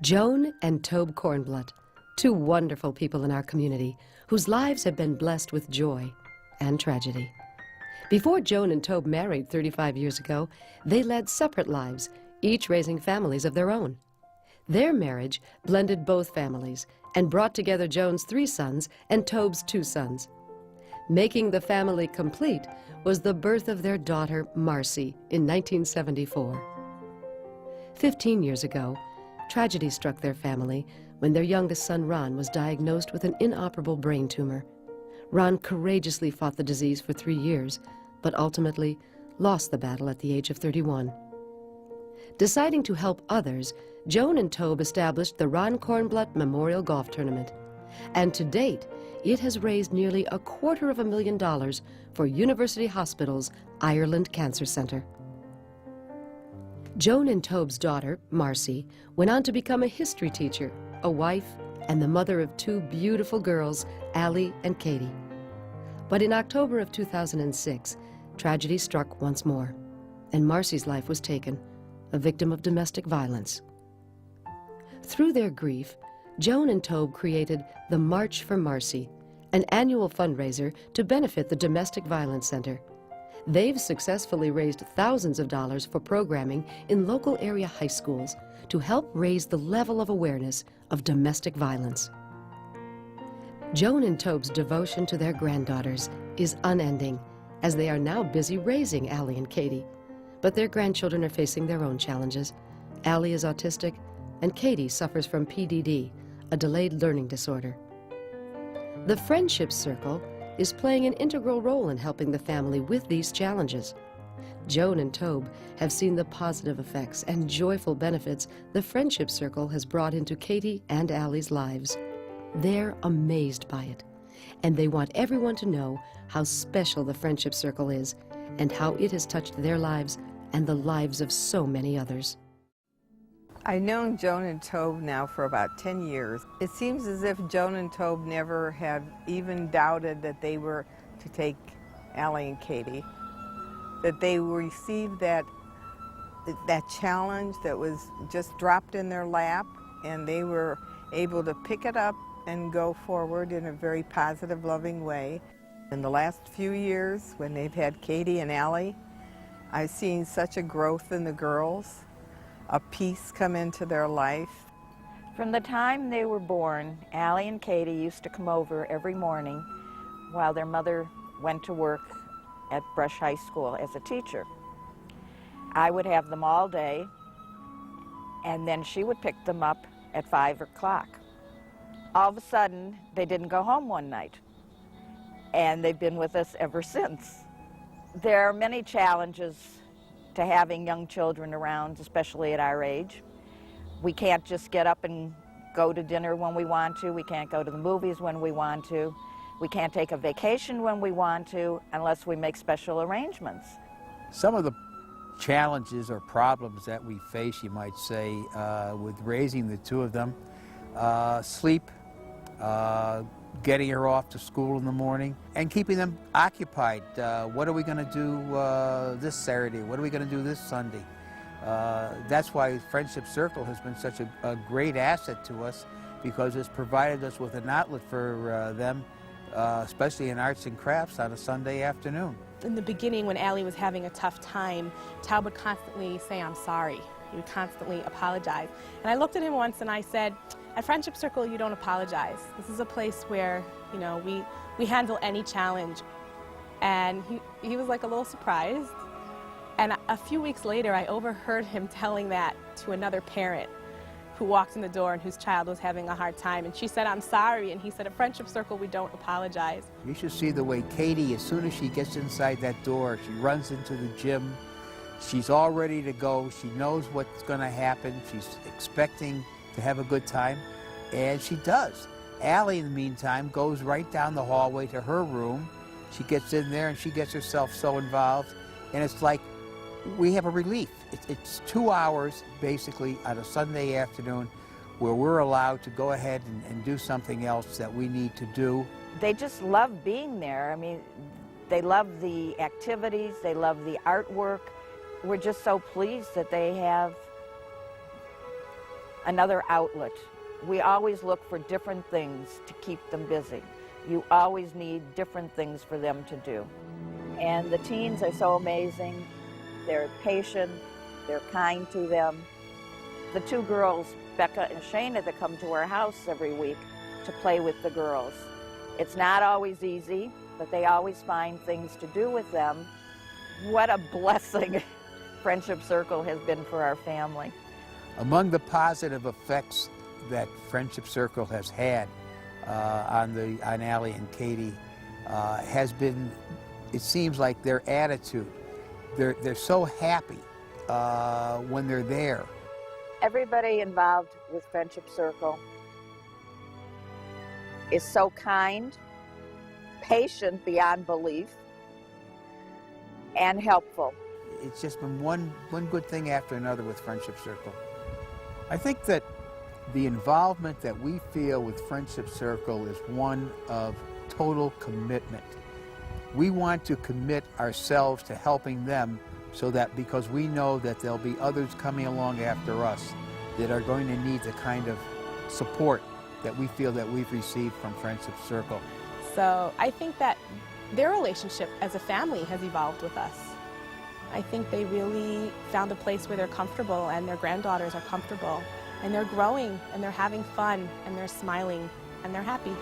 Joan and Tobe Kornbluth, two wonderful people in our community whose lives have been blessed with joy and tragedy. Before Joan and Tobe married 35 years ago, they led separate lives, each raising families of their own. Their marriage blended both families and brought together Joan's 3 sons and Tobe's 2 sons. Making the family complete was the birth of their daughter, Marcy, in 1974. 15 years ago, tragedy struck their family when their youngest son, Ron, was diagnosed with an inoperable brain tumor. Ron courageously fought the disease for 3 years, but ultimately lost the battle at the age of 31. Deciding to help others, Joan and Tobe established the Ron Kornbluth Memorial Golf Tournament. And to date, it has raised nearly $250,000 for University Hospital's Ireland Cancer Center. Joan and Tobe's daughter, Marcy, went on to become a history teacher, a wife, and the mother of 2 beautiful girls, Allie and Katie. But in October of 2006, tragedy struck once more, and Marcy's life was taken, a victim of domestic violence. Through their grief, Joan and Tobe created the March for Marcy, an annual fundraiser to benefit the Domestic Violence Center. They've successfully raised thousands of dollars for programming in local area high schools to help raise the level of awareness of domestic violence. Joan and Tobe's devotion to their granddaughters is unending, as they are now busy raising Allie and Katie. But their grandchildren are facing their own challenges. Allie is autistic, and Katie suffers from PDD, a delayed learning disorder. The Friendship Circle is playing an integral role in helping the family with these challenges. Joan and Tobe have seen the positive effects and joyful benefits the Friendship Circle has brought into Katie and Allie's lives. They're amazed by it, and they want everyone to know how special the Friendship Circle is and how it has touched their lives and the lives of so many others. I've known Joan and Tobe now for about 10 years. It seems as if Joan and Tobe never had even doubted that they were to take Allie and Katie, that they received that challenge that was just dropped in their lap, and they were able to pick it up and go forward in a very positive, loving way. In the last few years, when they've had Katie and Allie, I've seen such a growth in the girls, a peace come into their life. From the time they were born, Allie and Katie used to come over every morning while their mother went to work at Brush High School as a teacher. I would have them all day, and then she would pick them up at 5 o'clock. All of a sudden, they didn't go home one night, and they've been with us ever since. There are many challenges to having young children around, especially at our age. We can't just get up and go to dinner when we want to. We can't go to the movies when we want to. We can't take a vacation when we want to unless we make special arrangements. Some of the challenges or problems that we face, you might say, with raising the 2 of them, sleep, getting her off to school in the morning, and keeping them occupied. What are we going to do this Saturday? What are we going to do this Sunday? That's why Friendship Circle has been such a great asset to us, because it's provided us with an outlet for them, especially in arts and crafts on a Sunday afternoon. In the beginning, when Allie was having a tough time, Tobe would constantly say, "I'm sorry." He would constantly apologize. And I looked at him once and I said, "At Friendship Circle, you don't apologize. This is a place where, you know, we handle any challenge." And he was like a little surprised. And a few weeks later, I overheard him telling that to another parent who walked in the door and whose child was having a hard time. And she said, "I'm sorry." And he said, "At Friendship Circle, we don't apologize." You should see the way Katie, as soon as she gets inside that door, she runs into the gym. She's all ready to go. She knows what's going to happen. She's expecting to have a good time, and she does. Allie, in the meantime, goes right down the hallway to her room. She gets in there and she gets herself so involved, and it's like we have a relief. It's 2 hours, basically, on a Sunday afternoon where we're allowed to go ahead and do something else that we need to do. They just love being there. I mean, they love the activities, they love the artwork. We're just so pleased that they have another outlet. We always look for different things to keep them busy. You always need different things for them to do. And the teens are so amazing. They're patient, they're kind to them. The two girls, Becca and Shayna, that come to our house every week to play with the girls. It's not always easy, but they always find things to do with them. What a blessing Friendship Circle has been for our family. Among the positive effects that Friendship Circle has had on Allie and Katie has been, it seems like their attitude. They're so happy when they're there. Everybody involved with Friendship Circle is so kind, patient beyond belief, and helpful. It's just been one good thing after another with Friendship Circle. I think that the involvement that we feel with Friendship Circle is one of total commitment. We want to commit ourselves to helping them so that because we know that there'll be others coming along after us that are going to need the kind of support that we feel that we've received from Friendship Circle. So I think that their relationship as a family has evolved with us. I think they really found a place where they're comfortable and their granddaughters are comfortable and they're growing and they're having fun and they're smiling and they're happy.